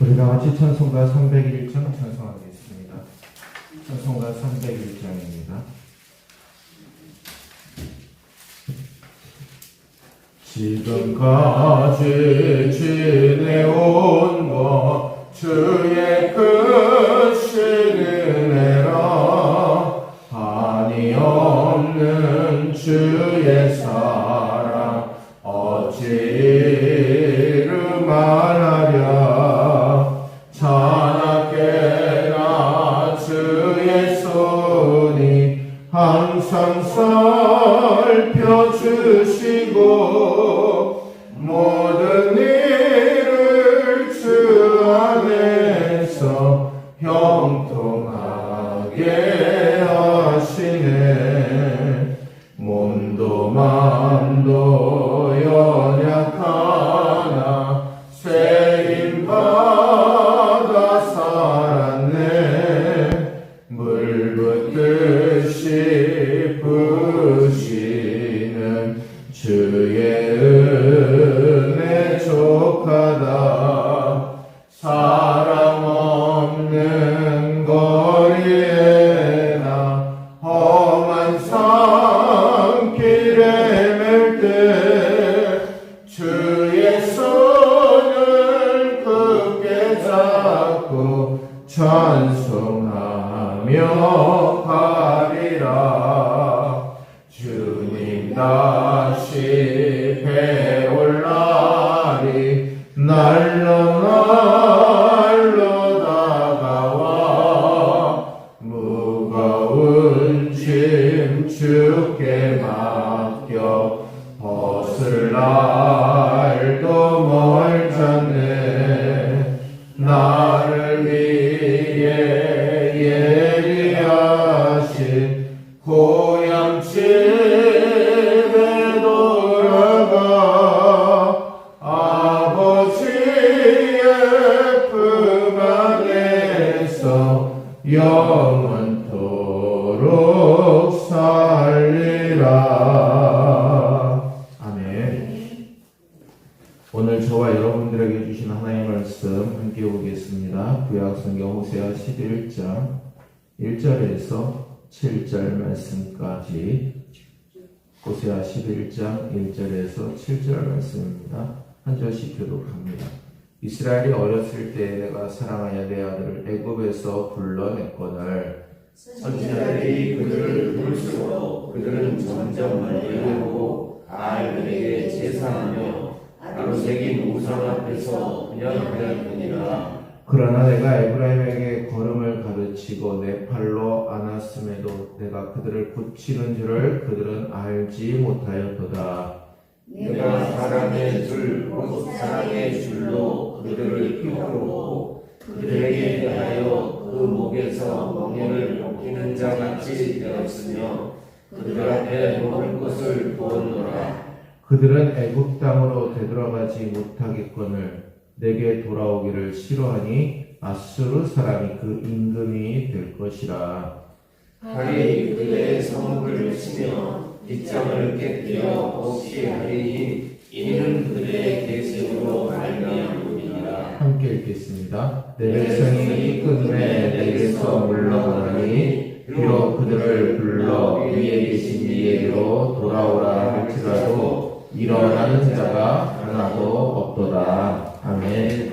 우리 다 같이 찬송가 301장 찬송하겠습니다. 찬송가 301장입니다. 지금까지 지내온 것 주의 크신 은혜라 한이 없는 주의 사랑 어찌 이루말하랴 자나깨나 주의 손이 항상 살펴주시고 모든 일을 주 안에서 형통하게 하시네. 몸도 맘도 연약하나 세임받아 살았네. 물 붓듯이 부으시는 주의 은혜 족하다. 사랑 없는 거리에나 험한 산길에 맬 때 주의 손을 굳게 잡고 찬송하며 가리라. 주님 다시 배올 날이 날로 다가와 무거운 짐 주께 맡겨 벗을 날도 멀잖네. 나를 위해 예리하신 고향 집에 돌아가 아버지의 품 안에서 영원토록 살리라. 아멘. 오늘 저와 여러분들에게 주신 하나님의 말씀 함께 보겠습니다. 구약성경 호세아 11장 1절에서 7절 말씀까지. 호세아 11장 1절에서 7절 말씀입니다. 한 절씩 교독합니다. 이스라엘이 어렸을 때 내가 사랑하여 내 아들을 애굽에서 불러냈거늘 선지자들이 그들을 부를수록 그들은 점점 멀리하고 바알들에게 제사하며 나로 새긴 우상 앞에서 분양하였느니라. 그러나 내가 에브라임에게 걸음을 가르치고 내 팔로 안았음에도 내가 그들을 고치는 줄을 그들은 알지 못하였도다. 내가 사랑의 줄 곧 사랑의 줄로 그들을 이끌고 그들에게 대하여 그 목에서 멍에를 벗기는 자같이 되었으며 그들 앞에 먹을 것을 부었노라. 그들은 애굽 땅으로 되돌아가지 못하겠거늘 내게 돌아오기를 싫어하니 아수르 사람이 그 임금이 될 것이라. 칼이 그의 성읍을 치며 빗장을 깨뜨려 없게 하리니 이는 그들의 계승으로 말미암음이니라. 함께 읽겠습니다. 내 백성이 끝내 내게서 물러가니 비록 그들을 불러 위에 계신 이에게로 돌아오라 할지라도 일어나는 자가 하나도 없도다. 아멘.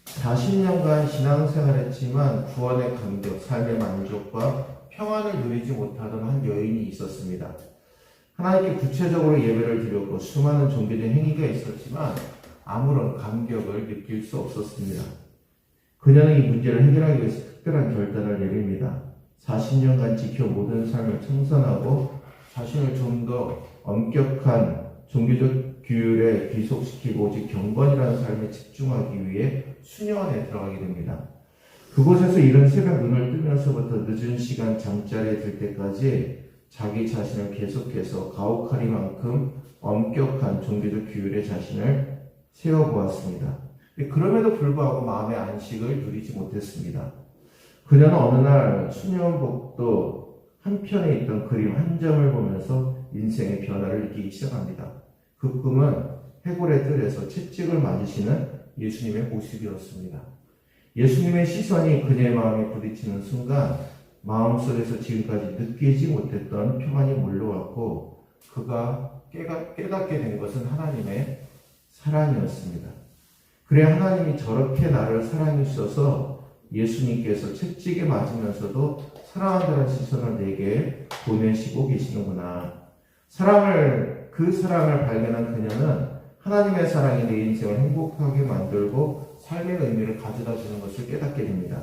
40년간 신앙생활했지만 구원의 감격, 삶의 만족과 평안을 누리지 못하던 한 여인이 있었습니다. 하나님께 구체적으로 예배를 드렸고 수많은 종교적 행위가 있었지만 아무런 감격을 느낄 수 없었습니다. 그녀는 이 문제를 해결하기 위해서 특별한 결단을 내립니다. 40년간 지켜 모든 삶을 청산하고 자신을 좀 더 엄격한 종교적 규율에 귀속시키고 오직 경건이라는 삶에 집중하기 위해 수녀원에 들어가게 됩니다. 그곳에서 이른 새벽 눈을 뜨면서부터 늦은 시간 잠자리에 들 때까지 자기 자신을 계속해서 가혹하리만큼 엄격한 종교적 규율에 자신을 세워보았습니다. 그럼에도 불구하고 마음의 안식을 누리지 못했습니다. 그녀는 어느 날 수녀원복도 한편에 있던 그림 한 점을 보면서 인생의 변화를 느끼기 시작합니다. 그 꿈은 해골의 뜰에서 채찍을 맞으시는 예수님의 모습이었습니다. 예수님의 시선이 그녀의 마음에 부딪히는 순간 마음속에서 지금까지 느끼지 못했던 평안이 몰려왔고 그가 깨닫게 된 것은 하나님의 사랑이었습니다. 그래 하나님이 저렇게 나를 사랑해 주셔서 예수님께서 채찍에 맞으면서도 사랑한다는 시선을 내게 보내시고 계시는구나. 그 사랑을 발견한 그녀는 하나님의 사랑이 내 인생을 행복하게 만들고 삶의 의미를 가져다 주는 것을 깨닫게 됩니다.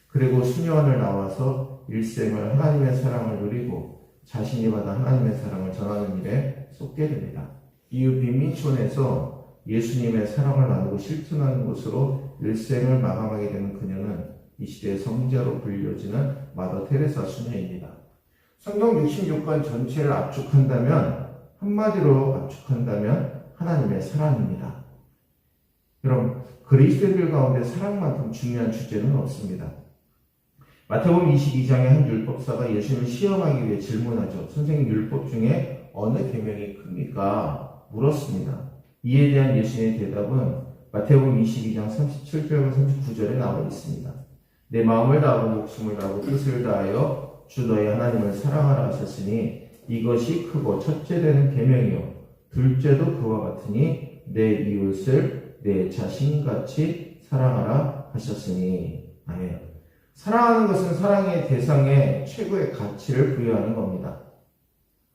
그리고 수녀원을 나와서 일생을 하나님의 사랑을 누리고 자신이 받아 하나님의 사랑을 전하는 일에 쏟게 됩니다. 이후 빈민촌에서 예수님의 사랑을 나누고 실천하는 것으로 일생을 마감하게 되는 그녀는 이 시대의 성자로 불려지는 마더 테레사 수녀입니다. 성경 66권 전체를 한마디로 압축한다면 하나님의 사랑입니다. 여러분, 그리스도인들 가운데 사랑만큼 중요한 주제는 없습니다. 마태복음 22장의 한 율법사가 예수님을 시험하기 위해 질문하죠. 선생님, 율법 중에 어느 계명이 큽니까? 물었습니다. 이에 대한 예수님의 대답은 마태복음 22장 37절과 39절에 나와 있습니다. 내 마음을 다하고 목숨을 다하고 뜻을 다하여 주 너희 하나님을 사랑하라 하셨으니 이것이 크고 첫째 되는 계명이요 둘째도 그와 같으니 내 이웃을 내 자신같이 사랑하라 하셨으니. 아멘. 사랑하는 것은 사랑의 대상에 최고의 가치를 부여하는 겁니다.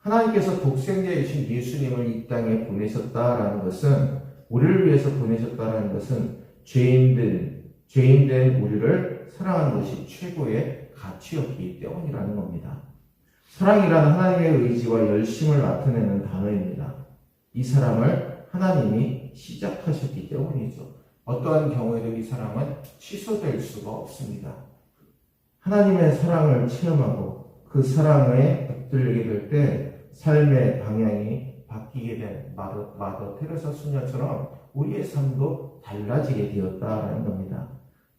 하나님께서 독생자이신 예수님을 이 땅에 보내셨다라는 것은, 우리를 위해서 보내셨다라는 것은 죄인된 우리를 사랑하는 것이 최고의 가치였기 때문이라는 겁니다. 사랑이란 하나님의 의지와 열심을 나타내는 단어입니다. 이 사랑을 하나님이 시작하셨기 때문이죠. 어떠한 경우에도 이 사랑은 취소될 수가 없습니다. 하나님의 사랑을 체험하고 그 사랑에 붙들리게 될 때 삶의 방향이 바뀌게 된 마더 테레사 수녀처럼 우리의 삶도 달라지게 되었다라는 겁니다.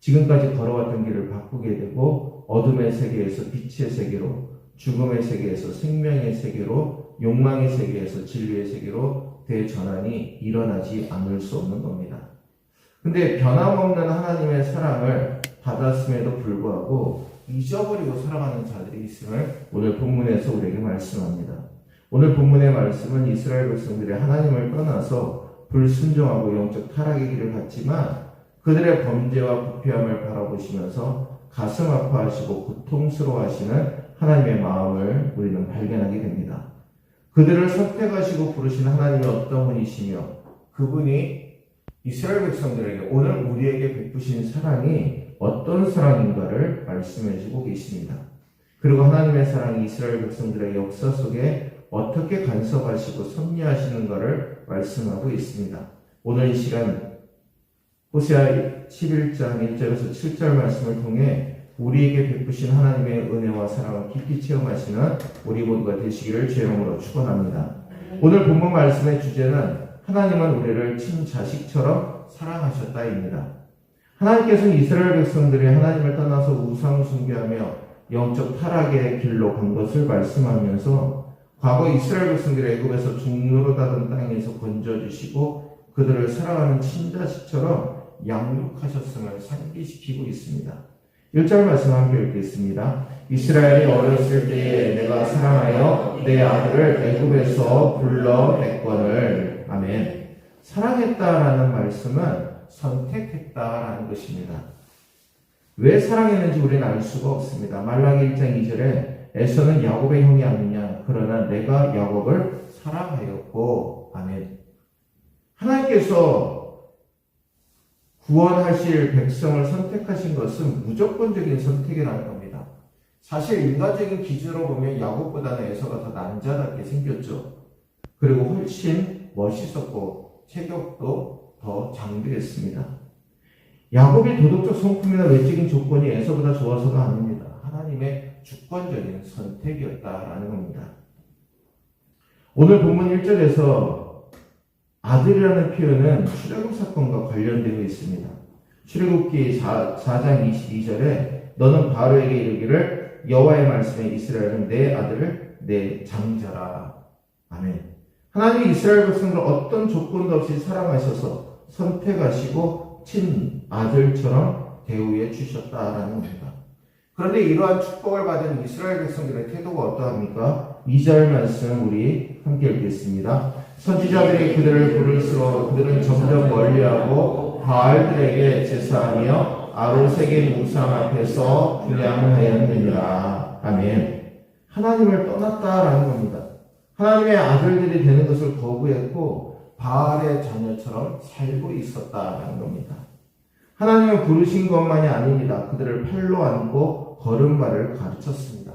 지금까지 걸어왔던 길을 바꾸게 되고 어둠의 세계에서 빛의 세계로, 죽음의 세계에서 생명의 세계로, 욕망의 세계에서 진리의 세계로 대전환이 일어나지 않을 수 없는 겁니다. 근데 변함없는 하나님의 사랑을 받았음에도 불구하고 잊어버리고 살아가는 자들이 있음을 오늘 본문에서 우리에게 말씀합니다. 오늘 본문의 말씀은 이스라엘 백성들이 하나님을 떠나서 불순종하고 영적 타락의 길을 갔지만 그들의 범죄와 부패함을 바라보시면서 가슴 아파하시고 고통스러워하시는 하나님의 마음을 우리는 발견하게 됩니다. 그들을 선택하시고 부르신 하나님이 어떤 분이시며 그분이 이스라엘 백성들에게 오늘 우리에게 베푸신 사랑이 어떤 사랑인가를 말씀해 주고 계십니다. 그리고 하나님의 사랑이 이스라엘 백성들의 역사 속에 어떻게 간섭하시고 섭리하시는가를 말씀하고 있습니다. 오늘 이 시간 호세아 11장 1절에서 7절 말씀을 통해 우리에게 베푸신 하나님의 은혜와 사랑을 깊이 체험하시는 우리 모두가 되시기를 주의 이름으로 축원합니다. 오늘 본문 말씀의 주제는 하나님은 우리를 친자식처럼 사랑하셨다입니다. 하나님께서는 이스라엘 백성들이 하나님을 떠나서 우상 숭배하며 영적 타락의 길로 간 것을 말씀하면서 과거 이스라엘 백성들이 애굽에서 종노릇하던 땅에서 건져주시고 그들을 사랑하는 친자식처럼 양육하셨음을 상기시키고 있습니다. 1절 말씀 함께 읽겠습니다. 이스라엘이 어렸을 때에 내가 사랑하여 내 아들을 애굽에서 불러냈거늘. 아멘. 사랑했다라는 말씀은 선택했다라는 것입니다. 왜 사랑했는지 우리는 알 수가 없습니다. 말라기 1장 2절에 에서는 야곱의 형이 아니냐 그러나 내가 야곱을 사랑하였고. 아멘. 하나님께서 구원하실 백성을 선택하신 것은 무조건적인 선택이라는 겁니다. 사실 인간적인 기준으로 보면 야곱보다는 에서가 더 남자답게 생겼죠. 그리고 훨씬 멋있었고 체격도 더 장대했습니다. 야곱의 도덕적 성품이나 외적인 조건이 에서보다 좋아서가 아닙니다. 하나님의 주권적인 선택이었다라는 겁니다. 오늘 본문 1절에서 아들이라는 표현은 출애굽 사건과 관련되어 있습니다. 출애굽기 4장 22절에 너는 바로에게 이르기를 여호와의 말씀에 이스라엘은 내 아들을 내 장자라. 아멘. 하나님이 이스라엘 백성들을 어떤 조건도 없이 사랑하셔서 선택하시고 친아들처럼 대우해 주셨다라는 겁니다. 그런데 이러한 축복을 받은 이스라엘 백성들의 태도가 어떠합니까? 2절 말씀 우리 함께 읽겠습니다. 선지자들이 그들을 부를수록 그들은 점점 멀리하고 바알들에게 제사하며 아로색의 우상 앞에서 분향하였느니라. 아멘. 하나님을 떠났다라는 겁니다. 하나님의 아들들이 되는 것을 거부했고 바알의 자녀처럼 살고 있었다라는 겁니다. 하나님은 부르신 것만이 아닙니다. 그들을 팔로 안고 걸음마를 가르쳤습니다.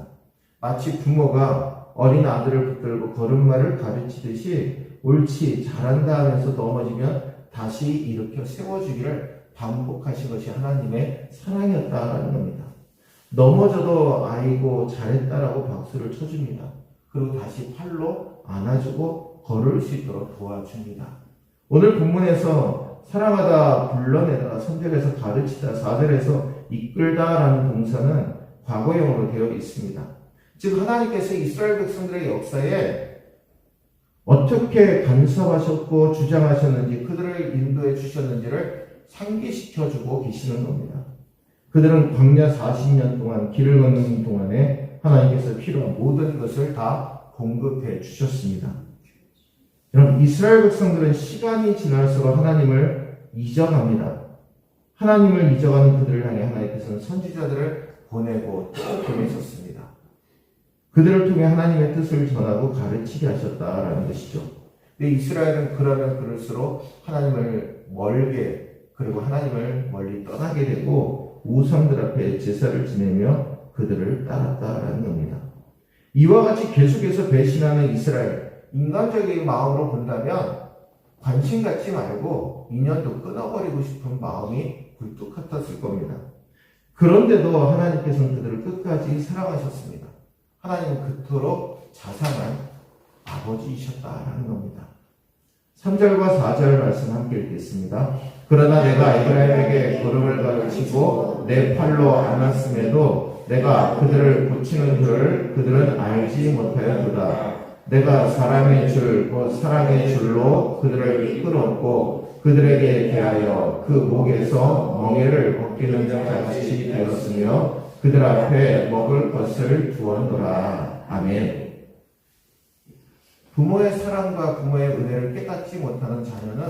마치 부모가 어린 아들을 붙들고 걸음마를 가르치듯이 옳지 잘한다 하면서 넘어지면 다시 일으켜 세워주기를 반복하신 것이 하나님의 사랑이었다라는 겁니다. 넘어져도 아이고 잘했다라고 박수를 쳐줍니다. 그리고 다시 팔로 안아주고 걸을 수 있도록 도와줍니다. 오늘 본문에서 사랑하다, 불러내다, 선택해서 가르치다, 사절해서 이끌다라는 동사는 과거형으로 되어 있습니다. 즉 하나님께서 이스라엘 백성들의 역사에 어떻게 간섭하셨고 주장하셨는지, 그들을 인도해 주셨는지를 상기시켜주고 계시는 겁니다. 그들은 광야 40년 동안 길을 걷는 동안에 하나님께서 필요한 모든 것을 다 공급해 주셨습니다. 여러분, 이스라엘 백성들은 시간이 지날수록 하나님을 잊어갑니다. 하나님을 잊어가는 그들을 향해 하나님께서는 선지자들을 보내고 또 보내셨습니다. 그들을 통해 하나님의 뜻을 전하고 가르치게 하셨다라는 것이죠. 근데 이스라엘은 그러면 그럴수록 하나님을 멀게, 그리고 하나님을 멀리 떠나게 되고 우상들 앞에 제사를 지내며 그들을 따랐다라는 겁니다. 이와 같이 계속해서 배신하는 이스라엘, 인간적인 마음으로 본다면 관심 갖지 말고 인연도 끊어버리고 싶은 마음이 굴뚝 같았을 겁니다. 그런데도 하나님께서는 그들을 끝까지 사랑하셨습니다. 하나님은 그토록 자상한 아버지이셨다라는 겁니다. 3절과 4절 말씀 함께 읽겠습니다. 그러나 내가 에브라임에게 걸음을 가르치고 내 팔로 안았음에도 내가 그들을 고치는 줄을 그들은 알지 못하였도다. 내가 사람의 줄, 곧 사랑의 줄로 그들을 이끌었고 그들에게 대하여 그 목에서 멍에를 벗기는 자 같이 되었으며 그들 앞에 먹을 것을 두었노라. 아멘. 부모의 사랑과 부모의 은혜를 깨닫지 못하는 자녀는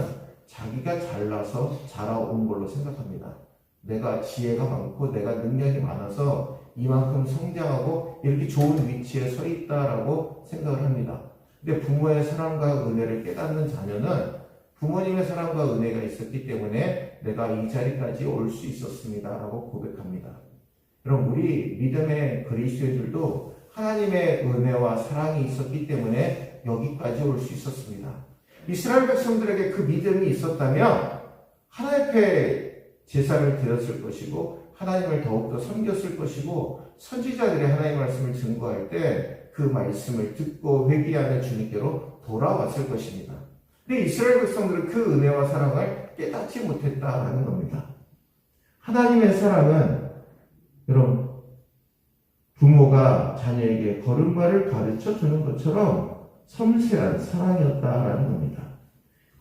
자기가 잘나서 자라온 걸로 생각합니다. 내가 지혜가 많고 내가 능력이 많아서 이만큼 성장하고 이렇게 좋은 위치에 서 있다라고 생각을 합니다. 근데 부모의 사랑과 은혜를 깨닫는 자녀는 부모님의 사랑과 은혜가 있었기 때문에 내가 이 자리까지 올 수 있었습니다 라고 고백합니다. 그럼 우리 믿음의 그리스도인들도 하나님의 은혜와 사랑이 있었기 때문에 여기까지 올 수 있었습니다. 이스라엘 백성들에게 그 믿음이 있었다면 하나님 앞에 제사를 드렸을 것이고 하나님을 더욱더 섬겼을 것이고 선지자들이 하나님의 말씀을 증거할 때 그 말씀을 듣고 회개하는 주님께로 돌아왔을 것입니다. 근데 이스라엘 백성들은 그 은혜와 사랑을 깨닫지 못했다라는 겁니다. 하나님의 사랑은 여러분 부모가 자녀에게 걸음마를 가르쳐 주는 것처럼 섬세한 사랑이었다라는 겁니다.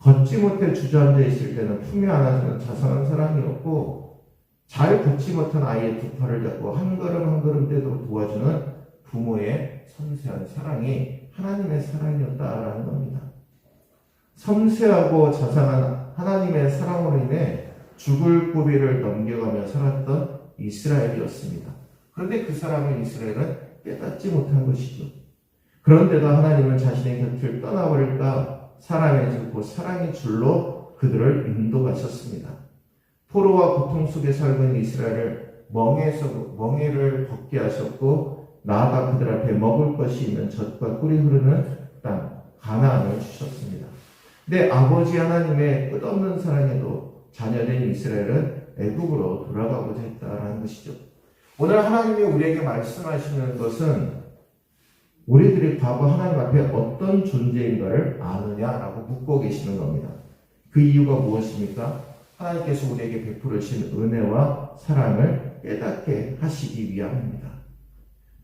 걷지 못해 주저앉아 있을 때는 품에 안아주는 자상한 사랑이었고 잘 걷지 못한 아이의 두 팔을 잡고 한 걸음 한 걸음 떼도록 도와주는 부모의 섬세한 사랑이 하나님의 사랑이었다라는 겁니다. 섬세하고 자상한 하나님의 사랑으로 인해 죽을 고비를 넘겨가며 살았던 이스라엘이었습니다. 그런데 그 사랑을 이스라엘은 깨닫지 못한 것이죠. 그런데도 하나님은 자신의 곁을 떠나버릴까 사랑의 줄고 사랑의 줄로 그들을 인도하셨습니다. 포로와 고통 속에 살고 있는 이스라엘을 멍에를 벗게 하셨고 나아가 그들 앞에 먹을 것이 있는 젖과 꿀이 흐르는 땅 가나안을 주셨습니다. 근데 아버지 하나님의 끝없는 사랑에도 자녀된 이스라엘은 애국으로 돌아가고자 했다라는 것이죠. 오늘 하나님이 우리에게 말씀하시는 것은 우리들이 과거 하나님 앞에 어떤 존재인가를 아느냐라고 묻고 계시는 겁니다. 그 이유가 무엇입니까? 하나님께서 우리에게 베풀으신 은혜와 사랑을 깨닫게 하시기 위함입니다.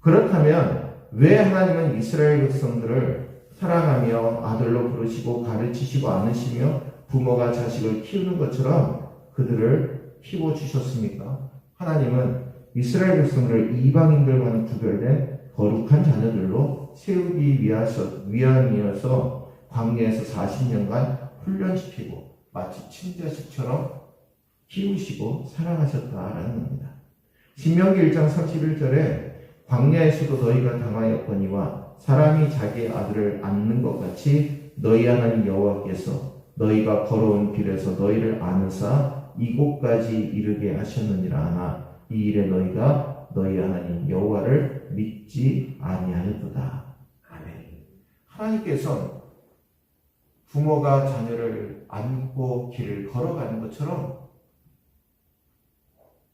그렇다면 왜 하나님은 이스라엘 백성들을 사랑하며 아들로 부르시고 가르치시고 안으시며 부모가 자식을 키우는 것처럼 그들을 키워주셨습니까? 하나님은 이스라엘 백성들을 이방인들과는 구별된 거룩한 자녀들로 세우기 위함이어서 광야에서 40년간 훈련시키고 마치 친자식처럼 키우시고 사랑하셨다라는 겁니다. 신명기 1장 31절에 광야에서도 너희가 당하였거니와 사람이 자기의 아들을 안는 것 같이 너희 하나님 여호와께서 너희가 걸어온 길에서 너희를 안으사 이곳까지 이르게 하셨느니라 하나 이 일에 너희가 너희 하나님 여호와를 믿지 아니하였도다. 아멘. 하나님께서는 부모가 자녀를 안고 길을 걸어가는 것처럼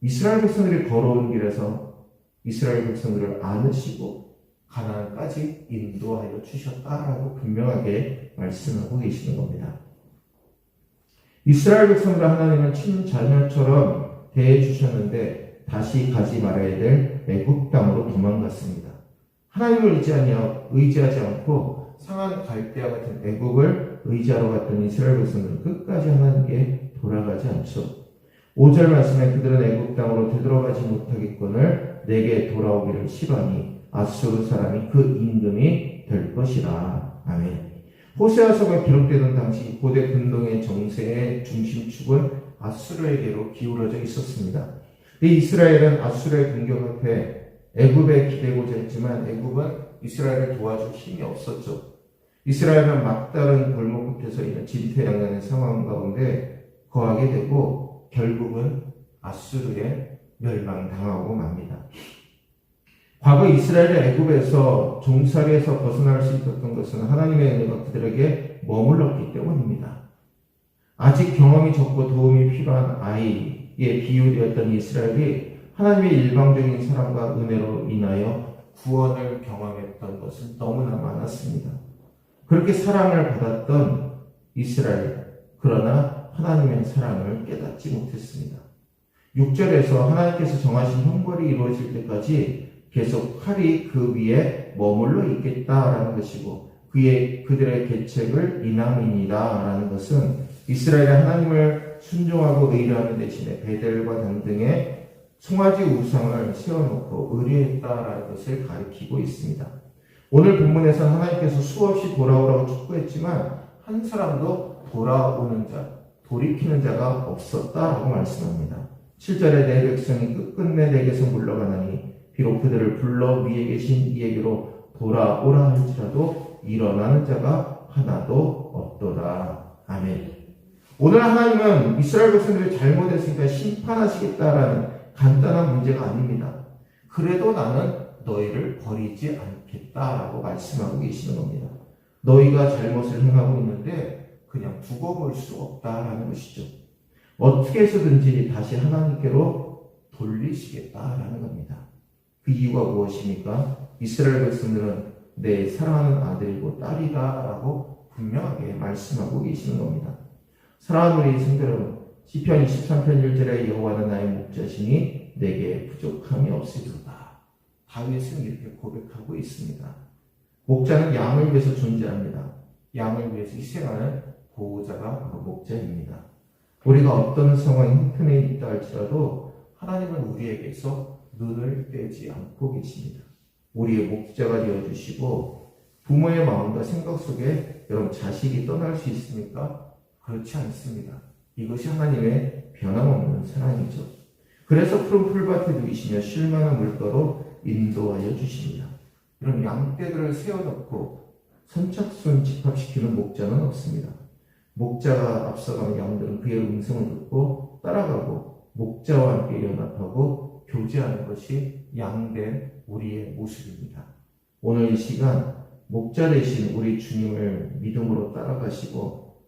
이스라엘 백성들이 걸어온 길에서 이스라엘 백성들을 안으시고 가나안까지 인도하여 주셨다라고 분명하게 말씀하고 계시는 겁니다. 이스라엘 백성들 하나님은 친자녀처럼 대해주셨는데 다시 가지 말아야 될 애굽 땅으로 도망갔습니다. 하나님을 의지하지 않고 상한 갈대아 같은 애굽을 의지하러 갔던 이스라엘 백성들은 끝까지 하나님께 돌아가지 않죠. 5절 말씀에 그들은 애굽 땅으로 되돌아가지 못하겠거늘 내게 돌아오기를 시바니 아수르 사람이 그 임금이 될 것이라. 아멘. 호세아서가 기록되던 당시 고대 근동의 정세의 중심축은 아수르에게로 기울어져 있었습니다. 이스라엘은 아수르의 공격 앞에 애굽에 기대고자 했지만 애굽은 이스라엘을 도와줄 힘이 없었죠. 이스라엘은 막다른 골목 끝에 있는 진퇴양난의 상황 가운데 거하게 되고 결국은 아수르에 멸망당하고 맙니다. 과거 이스라엘의 애굽에서 종살이에서 벗어날 수 있었던 것은 하나님의 은혜가 그들에게 머물렀기 때문입니다. 아직 경험이 적고 도움이 필요한 아이에 비유되었던 이스라엘이 하나님의 일방적인 사랑과 은혜로 인하여 구원을 경험했던 것은 너무나 많았습니다. 그렇게 사랑을 받았던 이스라엘, 그러나 하나님의 사랑을 깨닫지 못했습니다. 6절에서 하나님께서 정하신 형벌이 이루어질 때까지 계속 칼이 그 위에 머물러 있겠다라는 것이고 그들의 계책을 인함이니라라는 것은 이스라엘이 하나님을 순종하고 의뢰하는 대신에 베델과 단 등의 송아지 우상을 세워놓고 의뢰했다라는 것을 가리키고 있습니다. 오늘 본문에서는 하나님께서 수없이 돌아오라고 촉구했지만 한 사람도 돌아오는 자, 돌이키는 자가 없었다라고 말씀합니다. 7절에 내 백성이 끝끝내 내게서 물러가나니 비록 그들을 불러 위에 계신 이에게로 돌아오라 할지라도 일어나는 자가 하나도 없도다. 아멘. 오늘 하나님은 이스라엘 백성들이 잘못했으니까 심판하시겠다라는 간단한 문제가 아닙니다. 그래도 나는 너희를 버리지 않겠다라고 말씀하고 계시는 겁니다. 너희가 잘못을 행하고 있는데 그냥 두고 볼 수 없다라는 것이죠. 어떻게 해서든지 다시 하나님께로 돌리시겠다라는 겁니다. 그 이유가 무엇입니까? 이스라엘 백성들은 내 사랑하는 아들이고 딸이다라고 분명하게 말씀하고 계시는 겁니다. 사랑하는 우리 성도 여러분, 시편 23편 1절에 여호와는 나의 목자시니 내게 부족함이 없으리로다. 다윗은 이렇게 고백하고 있습니다. 목자는 양을 위해서 존재합니다. 양을 위해서 희생하는 보호자가 바로 목자입니다. 우리가 어떤 상황이 형편에 있다 할지라도 하나님은 우리에게서 눈을 떼지 않고 계십니다. 우리의 목자가 되어주시고 부모의 마음과 생각 속에 여러분 자식이 떠날 수 있습니까? 그렇지 않습니다. 이것이 하나님의 변함없는 사랑이죠. 그래서 푸른 풀밭에 누이시며 쉴만한 물가로 인도하여 주십니다. 이런 양떼들을 세워놓고 선착순 집합시키는 목자는 없습니다. 목자가 앞서가는 양들은 그의 음성을 듣고 따라가고 목자와 함께 연합하고 교제하는 것이 양된 우리의 모습입니다. 오늘 이 시간 목자 되신 우리 주님을 믿음으로 따라가시고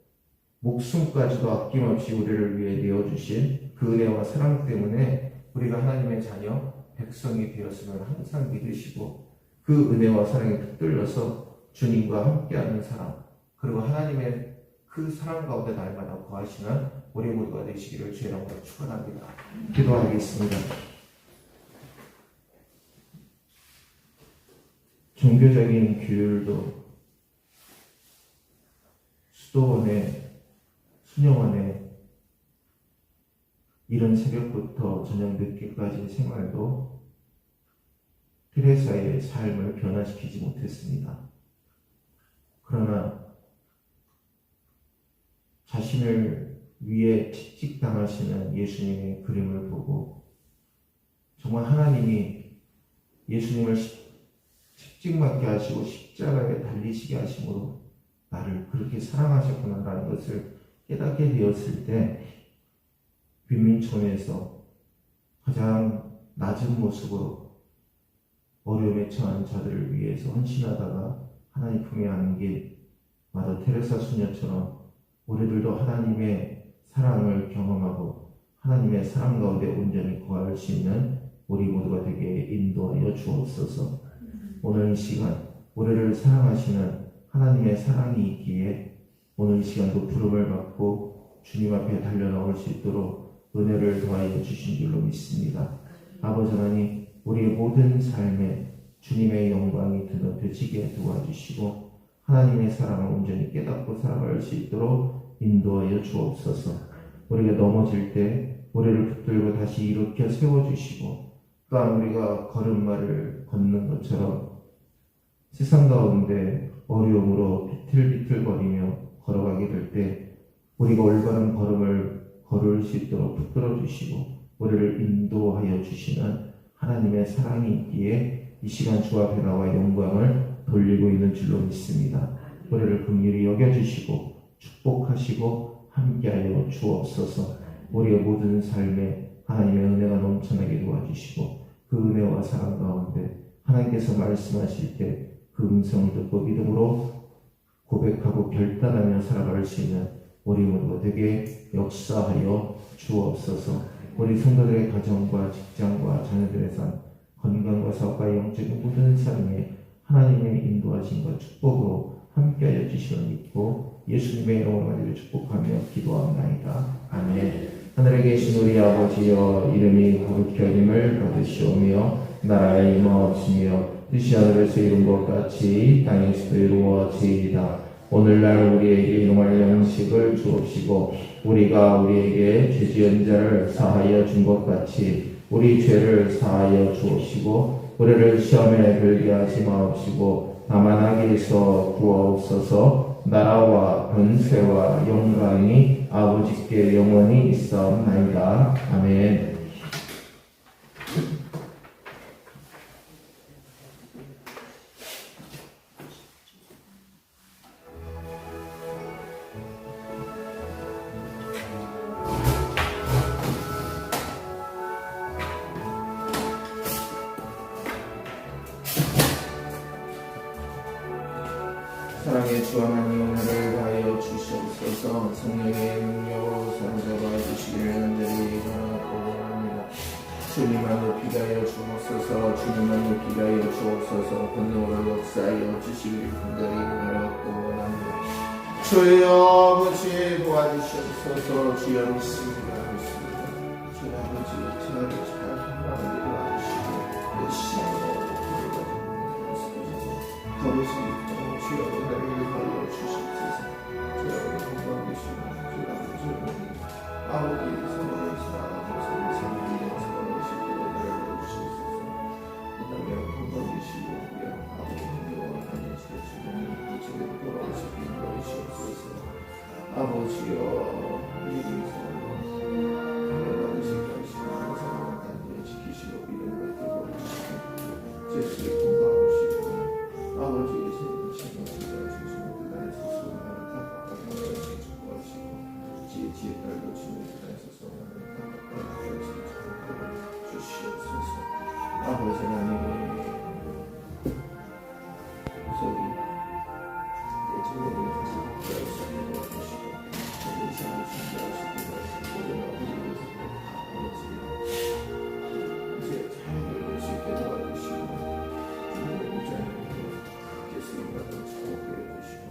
목숨까지도 아낌없이 우리를 위해 내어주신 그 은혜와 사랑 때문에 우리가 하나님의 자녀, 백성이 되었음을 항상 믿으시고 그 은혜와 사랑에 붙들려서 주님과 함께하는 사랑, 그리고 하나님의 그 사랑 가운데 날마다 거하시는 우리 모두가 되시기를 주의 이름으로 축원합니다. 기도하겠습니다. 종교적인 규율도 수도원에 수녀원에 이른 새벽부터 저녁 늦게까지 생활도 테레사의 삶을 변화시키지 못했습니다. 그러나 자신을 위해 채찍당하시는 예수님의 그림을 보고 정말 하나님이 예수님을 채찍맞게 하시고 십자가에 달리시게 하심으로 나를 그렇게 사랑하셨구나라는 것을 깨닫게 되었을 때 빈민촌에서 가장 낮은 모습으로 어려움에 처한 자들을 위해서 헌신하다가 하나님 품에 안긴 마더 테레사 수녀처럼 우리들도 하나님의 사랑을 경험하고 하나님의 사랑 가운데 온전히 거할 수 있는 우리 모두가 되게 인도하여 주옵소서. 오늘 이 시간 우리를 사랑하시는 하나님의 사랑이 있기에 오늘 이 시간도 부름을 받고 주님 앞에 달려나올 수 있도록 은혜를 더하여 주신 줄로 믿습니다. 아버지 하나님, 우리의 모든 삶에 주님의 영광이 드러지게 도와주시고 하나님의 사랑을 온전히 깨닫고 살아갈 수 있도록 인도하여 주옵소서. 우리가 넘어질 때 우리를 붙들고 다시 일으켜 세워주시고 또한 우리가 걸음마를 걷는 것처럼 세상 가운데 어려움으로 비틀비틀거리며 걸어가게 될 때 우리가 올바른 걸음을 걸을 수 있도록 붙들어 주시고 우리를 인도하여 주시는 하나님의 사랑이 있기에 이 시간 주 앞에 나와 영광을 돌리고 있는 줄로 믿습니다. 우리를 긍휼히 여겨주시고 축복하시고 함께하여 주옵소서. 우리의 모든 삶에 하나님의 은혜가 넘쳐나게 도와주시고 그 은혜와 사랑 가운데 하나님께서 말씀하실 때 그 음성을 듣고 믿음으로 고백하고 결단하며 살아갈 수 있는 우리 모두가 되게 역사하여 주옵소서. 우리 성도들의 가정과 직장과 자녀들의 삶, 건강과 사업과 영적인 모든 삶에 하나님의 인도하심과 축복으로 함께하여 주시옵 믿고 예수님의 이름으로 만들어 축복하며 기도합나이다. 아멘. 하늘에 계신 우리 아버지여, 이름이 거룩히 여김을 받으시오며 나라의 임하옵시며 뜻이 하늘에서 이룬 것 같이 땅에서도 이루어지이다. 오늘날 우리에게 일용할 양식을 주옵시고 우리가 우리에게 죄 지은 자를 사하여 준 것 같이 우리 죄를 사하여 주옵시고 우리를 시험에 들게 하지 마옵시고 다만 악에서 구하옵소서. 나라와 권세와 영광이 아버지께 영원히 있사옵나이다. 아멘. 사랑의 주 하나님, 은혜를 하여 주시옵소서. 성령의 능력으로 사로잡아 주시기를 간절히 원합니다. 주님만 높이게 하여 주옵소서. 주님만 높이게 하여 주옵소서. 권능으로 역사하여 주시기를 간절히 원합니다. 주여 아버지 도와주시옵소서. 주여 믿습니다. 주여 아버지 저를 잘 하나님을 도와주시고 열심히 걸을 수 있도록 주여 은혜를 하여 주시옵소서. 주여 건강 되시고 주여 아버지 성령의 사랑하셔서 성령의 사랑하시고 은혜를 주시옵소서. 이 땅에 건강 되시고 아버지 행동을 하여 주시고 이쪽에 돌아오시기 인도하시옵소서. 아버지여 이리서 받으시기 하시고 항상 단지 지키시고 믿음을 들고 주시고 제수의 건강하시고 아버지 생명신과 주자 주시는 그날에서 소원하는 각각의 축복하시고 지혜 딸도 주는 그날에서 소원하는 각각의 축복을 주시옵소서. 아버지 하나님 구속이 내 주님을 구할 수 있게 도와주시고 내 이상을 준비하시고 모든 어디를 아버지 이제 잘 들을 수 있게 도와주시고 주님의 무장을 예수님 같은 축복해 주시고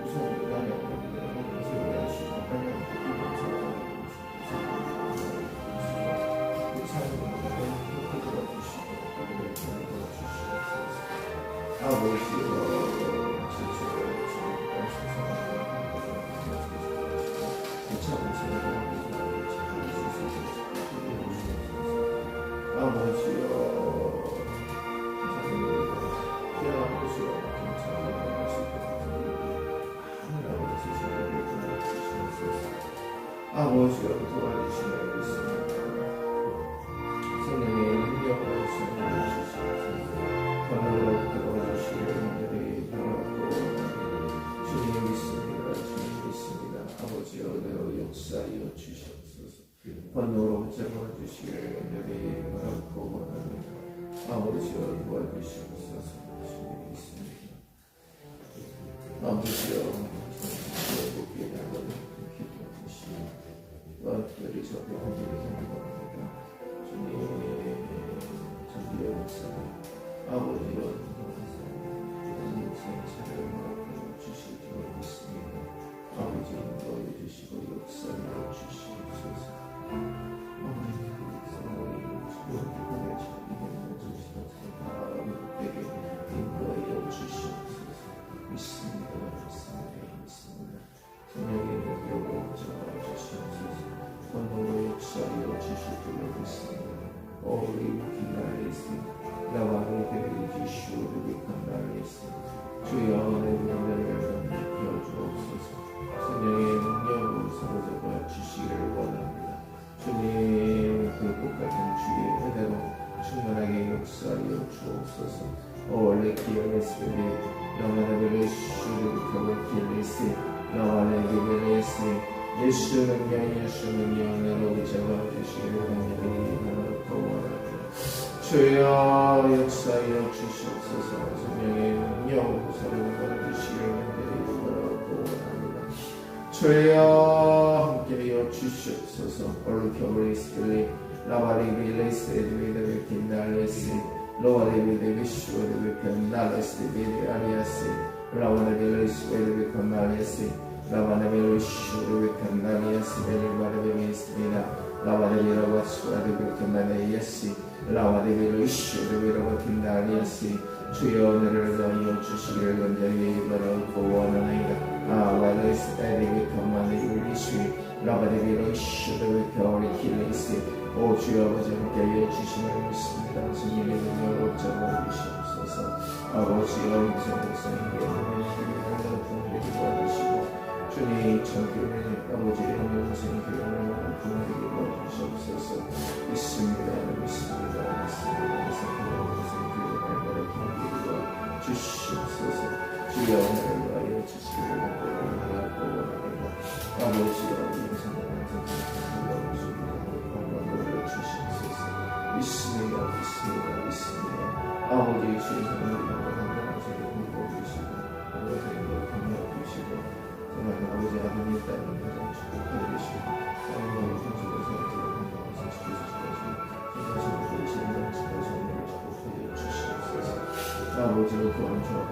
우선 나의 어머니를 하는 세월에 하시고 빨간 빛을 사랑하고 주시고 이 삶을 행복하게 도와주시고 아버지여 아버지여 아버지여 도와주시면 믿습니다. 성령의 능력으로 주시옵소서. 번호로 도와주시길 간절히 바라고 주님 믿습니다. 주님 믿습니다. 아버지여 은혜로 역사하여 주시옵소서. 번호로 잡아주시길 간절히 바라고 원합니다. 아버지여 도와주시옵소서. 주님 믿습니다. 아버지여 복귀 나가는 기도하시고 특별히 저희들에게 기도합니다. 주님 저기의 목사님 아버지여 인생 차례를 주실 줄 믿습니다. 아버지 인도해 주시고 역사하여 주시옵소서. 아버지 성령의 축복을 보내주시옵소서. 우리에게 인도하여 주시옵소서. 믿습니다. 성령의 능력으로 잡아주시옵소서. 번호로 역사하여 주실 줄 믿습니다. 우리 기나리스 나와의 대리지 슈르비 간다리스 주여 내 명령을 넘겨 주옵소서. 성령의 능력으로 사로잡아 주시기를 원합니다. 주님 그 꽃같은 주의 은혜로 충만하게 역사하여 주옵소서. 레키어레스베리 라마나베레 슈르비 카베키레스 나와레기베레스 예수 능력 은혜로 잡아주시기를 간절히 바라고 원합니다. 주여 역사하여 주시옵소서. 성령의 능력으로 사랑을 주시기를 간절히 바라고 원합니다. 주여 함께하여 주시옵소서. 올루켜브리스빌리 라바리빌레스 에드위드베 킨달레스 로아데비데베 슈어데베 켄달레스 데베 아리아스 라바데빌레스 에드베 켄달레스 라바데빌레 슈어데베 켄달레스 벨바데베메스미나 라바데비라고 슈어데베 켄달레스 라바데빌레 슈어데베 켄달레스 주여 은혜를 더하여 주시기를 간절히 바라고 원하나이다. 와레스 에드베 켄달레스 라바데빌레 슈어데베 켄달레스 주여 아버지 함께하여 주심을 믿습니다. 주님의 능력으로 잡아주시옵소서. 아버지여 인생에서의 분들이 도와주시고 주님 전교회 아버지의 영생의 교회를 분들이 도와주시옵소서. 믿습니다. 주시옵소서. 주여 은혜를 하여 주시기를 바라고 원합니다. 아버지여 인생을 주시옵소서. 믿습니다. 아버지 주의 하나님을 건강하시고 공부해주시고 아버지를 건강해주시고 정말 아버지 아버지 딸을 가장 축복해주시고 하나님의 현실에서 건강하신 지켜주시고 인간적으로 신앙 지켜주시는 축복해주시옵소서. 아버지로 구원주하고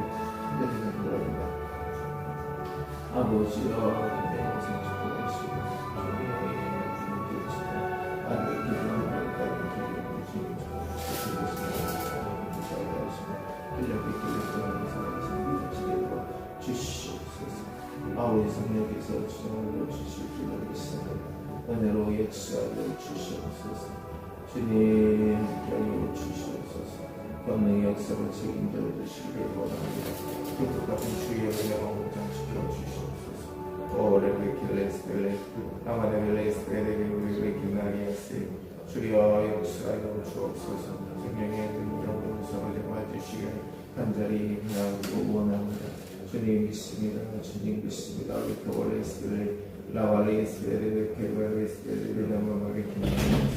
흔들리는 거랍니다. 아버지여 내 인생 축복하시고 아버지 성령께서 주장을 주실 줄 믿습니다. 은혜로 역사하여 주시옵소서. 주님 함께하여 주시옵소서. 권능의 역사를 책임져 주시기를 원합니다. 그 똑같은 주의 은혜로 장시켜 주시옵소서. 레베킬레스벨레 아마데벨레스벨레베킬나리아스 주여 역사하여 주옵소서. 성령의 능력으로 사로잡아 주시기를 간절히 바라고 원합니다. 주님 믿습니다. 주님 믿습니다. 리커버레스벨레 라와레스벨레 케버레스벨레 나마마게키나리아스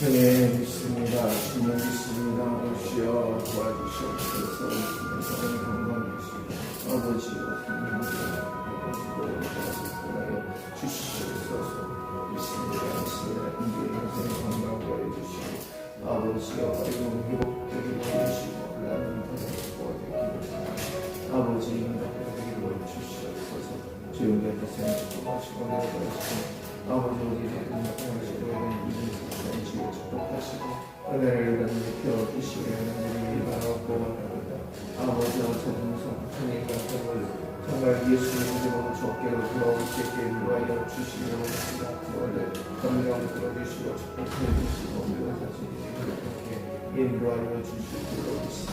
주님 믿습니다. 주님 믿습니다. 주여 도와주시옵소서. 성령 건강하시고 아버지여 주시옵소서. 믿습니다. 인류의 인생을 건강하게 해주시고 아버지여 회복되게 해주시고 하나님 아버지 인도되게 주시옵소서. 주님의 뜻을 축복하시고 내려가시고 아버지 우리의 인생을 축복하시고 은혜를 넘겨 주시기를 간절히 바라고 원합니다. 아버지와 전능성 하나님 같은 정말 예수님으로 적게로 돌아올 수 있게 인도하여 주시기를 원합니다. 그거를 건강 들어주시고 축복해 주시고 사실이 그렇게 인도하여 주시기를 원합니다.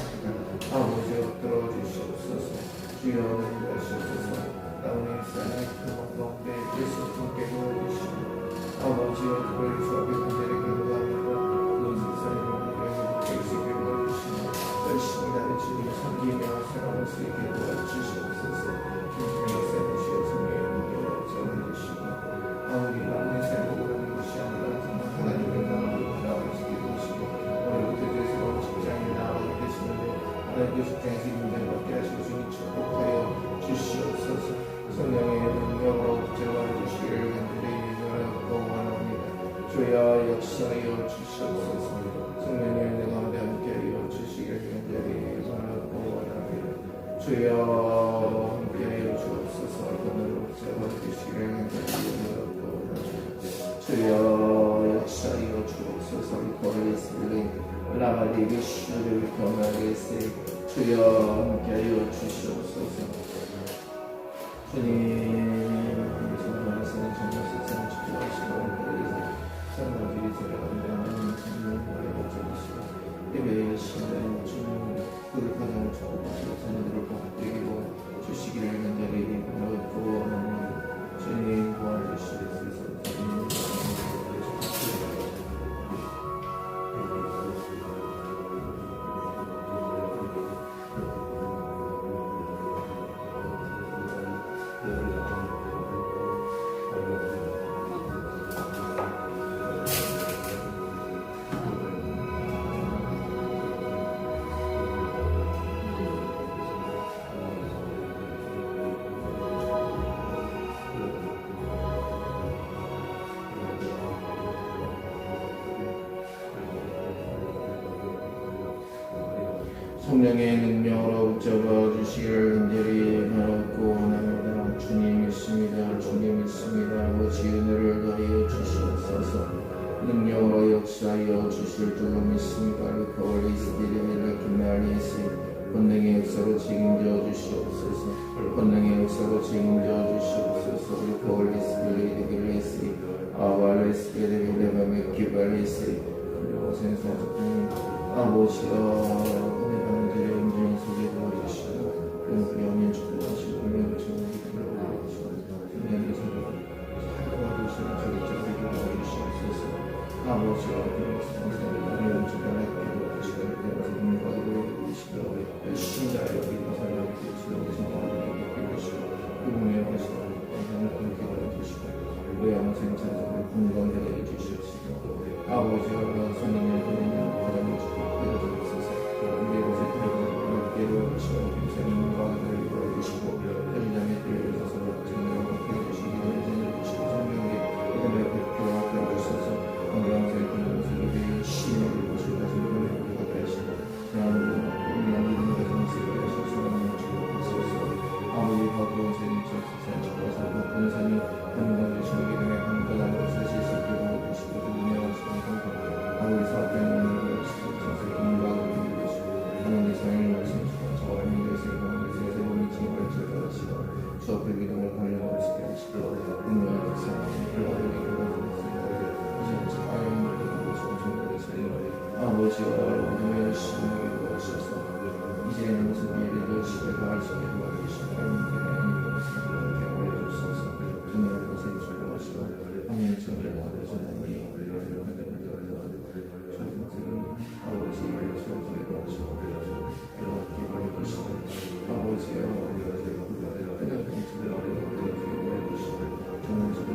아버지 엎드려 주시옵소서. 주여 인도하시옵소서. 나오는 일상의 그 가운데 예수 분께 도와주시고 아버지여 그를 수업의 분들에게 도와주시고 그 세상의 모든 게 있게 도와주시고 열심히 나를 주님 섬기며 살아갈 수 있게 도와주시옵소서. 주님의 세우시어 성령의 무게와 전해주시고 우리 마음의 생각으로 것이 아니라 정말 하나님의 나라로 나올 수 있게 도시고 오늘부터 새로운 직장에 나오게 되시는데 하나님의 직장에서 힘을 받게 하시고 주님 축복하여 주시옵소서. 성령의 능력으로 붙잡아 주시기를 간절히 원합니다. 주여 역사하여 주시옵소서. 성령의 은혜 가운데 함께하여 주시기를 간절히 원합니다. 주여 함께하여 주옵소서. 오늘로 붙잡아 주시기를 간절히 원합니다. 주여 역사하여 주옵소서. 거리스를 라바리비 슈를 경하게세 주여 함께하여 주시옵소서. 주님 정말서는 정말 세상 지켜주시고 사람들이 들어가는데 하나님 성령을 보여주시고 예배의 시간에 주님 그 가장 좋으시고 자녀들을 복되고 주시기를 간절히 구원합니다. 주님 도와주시옵소서. 성령의 능력으로 붙잡아 주시기를 간절히 바라고 원합니다. 주님 있습니다. 주님 있습니다. 아버지 은혜를 더하여 주시옵소서. 능력으로 역사하여 주실 줄 믿습니다. 거울이 스피리를 김나리에서 권능의 역사로 책임져 주시옵소서. 권능의 역사로 책임져 주시옵소서. 거울이 스피리를 길레스 아발레 스피리를 레바메 기발레스 생사적인 아버지여 은혜의 온전히 속에 도와주시고 영원히 축복하시고 은혜를 전하시고 은혜를 도와주시고 저희들에게 도와주시옵소서. 아버지와 성생을 은혜를 전하게 도와주시고 은혜를 도와주시고 열심히 하여 믿고 살려고 주시고 정말로 도와주시고 의문의 것이고 영상을 그렇게 도와주시고 의왕 생산적으로 건강하게 해주시옵시고 아버지와 성령의 은혜를 바라며 축복하여 주옵소서. 우리의 곳에 들어가서 주시고 김사님과 그를 도와주시고 현장에 들려주셔서 정령을 받게 해주시기를 해주시고 성령의 이름의 백표와 되어주셔서 건강하게 건강하게 열심히 해주시고 성령의 우리가 되시고 하나님의 믿음을 가진 세계에 실수하는 주옵소서. 아버지 과거 세님 주옵소서. 주옵소서. 권사님 건강하게 주님의 건강한 것을 실수하게 도와주시고 은혜하시고 아버지 사업장에 있는 것을 건강하게 해주시고 하나님의 사랑을 말씀하시고 저와 믿으세요. 세세 몸이 징을 제거하시고 수업의 믿음을 관련하시게 하시고 은혜의 역사를 들어가게 아버지와 믿음의 열심히 도와주셔서 이제는 무슨 일이 열심히 더할 수 있게 도와주시고 하나님의 것을 올려주셔서 주님의 것을 축복하시고 하나님의 정을 도와주시는 아버지의 소원을 도와주시고 이렇게 보내주시고 아버지의 회장님 집에 보내주시고 저는 지금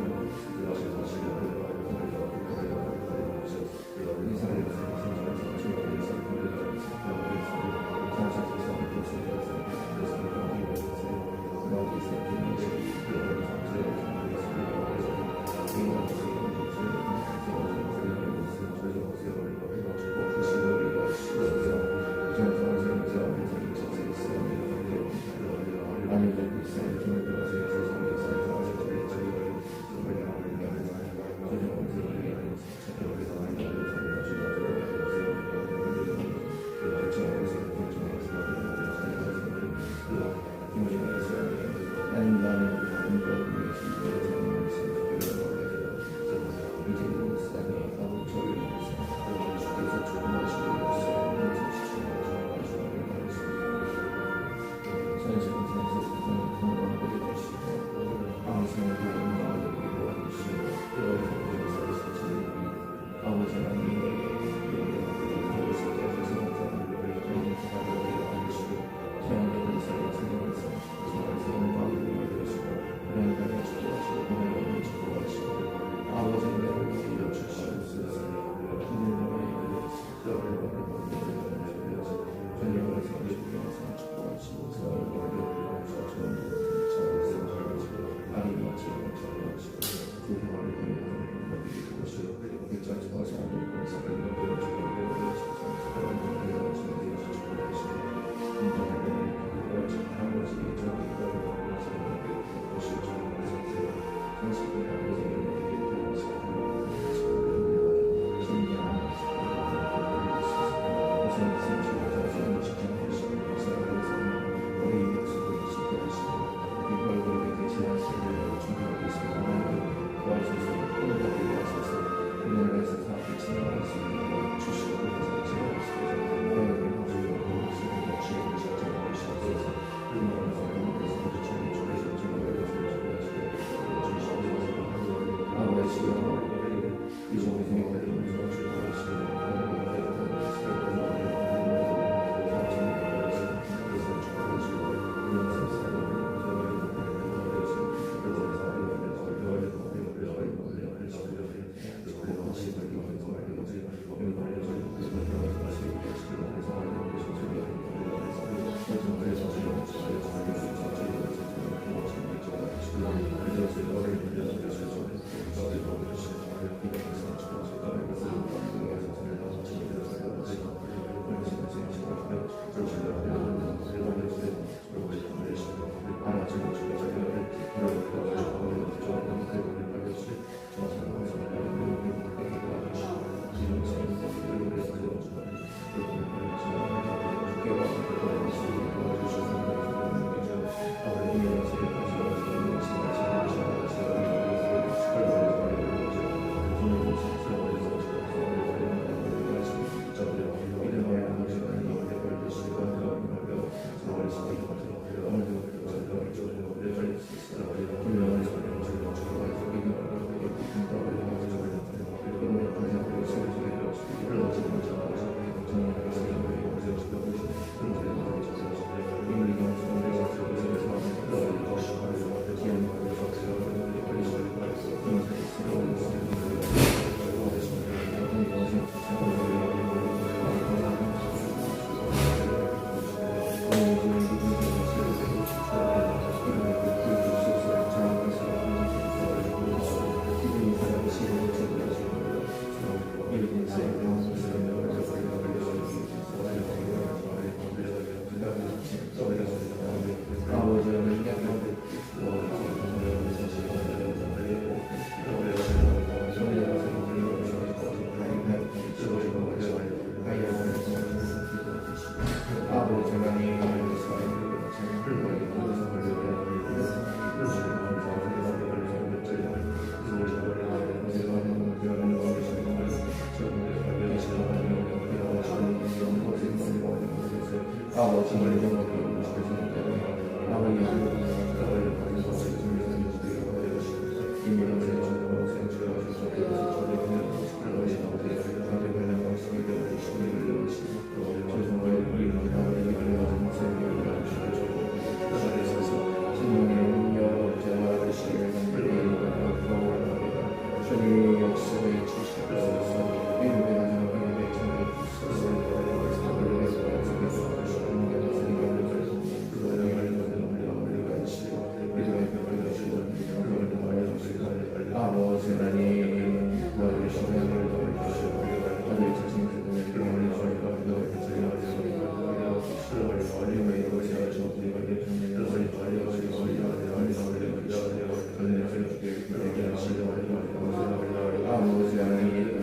아버지 영광을 아버지 하나님 너를 시간을 도와주시고 아들 자신들을 아버지 하나님 이름의 시간을 아버지 하나님 사람들과 아버지 하나님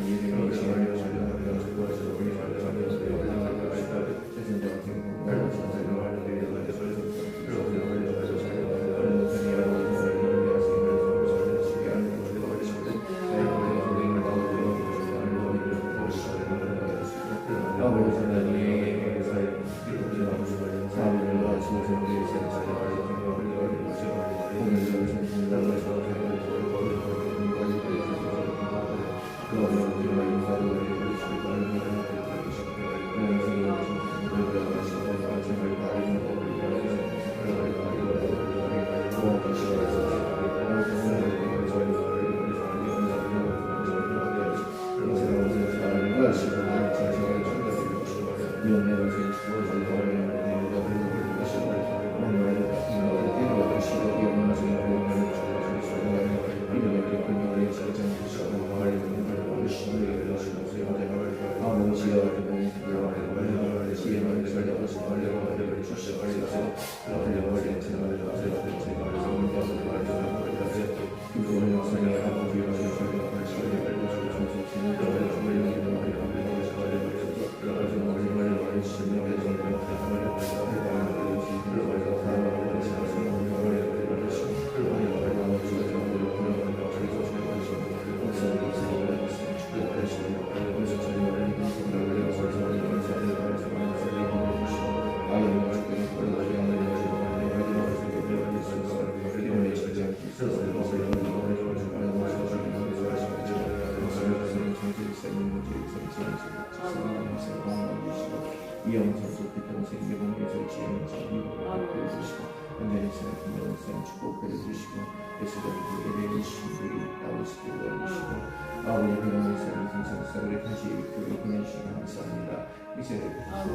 사랑하신 우리 다시 교회 보내주시기 감사합니다. 이제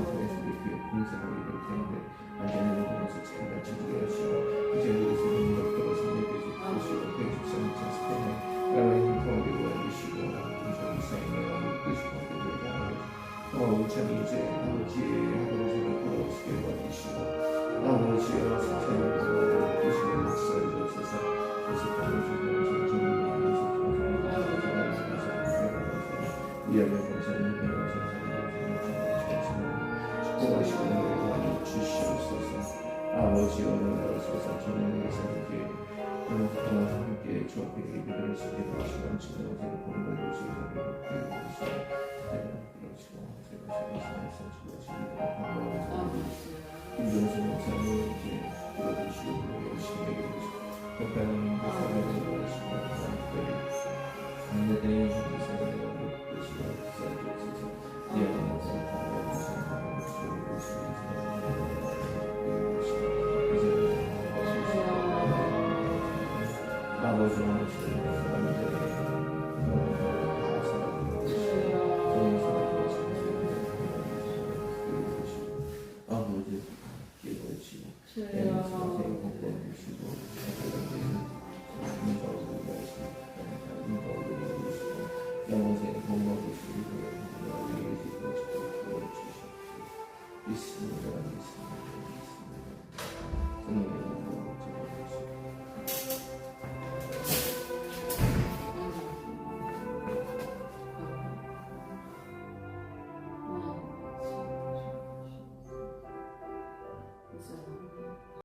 통해서 우리 교회 군사를 이룰 텐데 안전을 보면서 잘 지키게 하시고 이제 우리 성령님께서 성령께서 보시고 교회 집사님 찬스페인 여러분 행복하게 도와주시고 이제 이사님의 이끄시고 교회를 하고 우찬이 이제 아버지의 하도록 생각하고 어떻게 도와주시고 아버지의 사사님께서 이끄시고 역사를 주셔서 그래서 아버지의 이야기를 보시는 주시옵소서. 아버지 오늘로서서 주님의 삶에 함께 주옵게 예배를 드리게 하시고 지금 보는 것을 주시고 김정수 목사님 이제 불러주시고 열심히 해주시고 목사님 사랑을 하시고 하나님께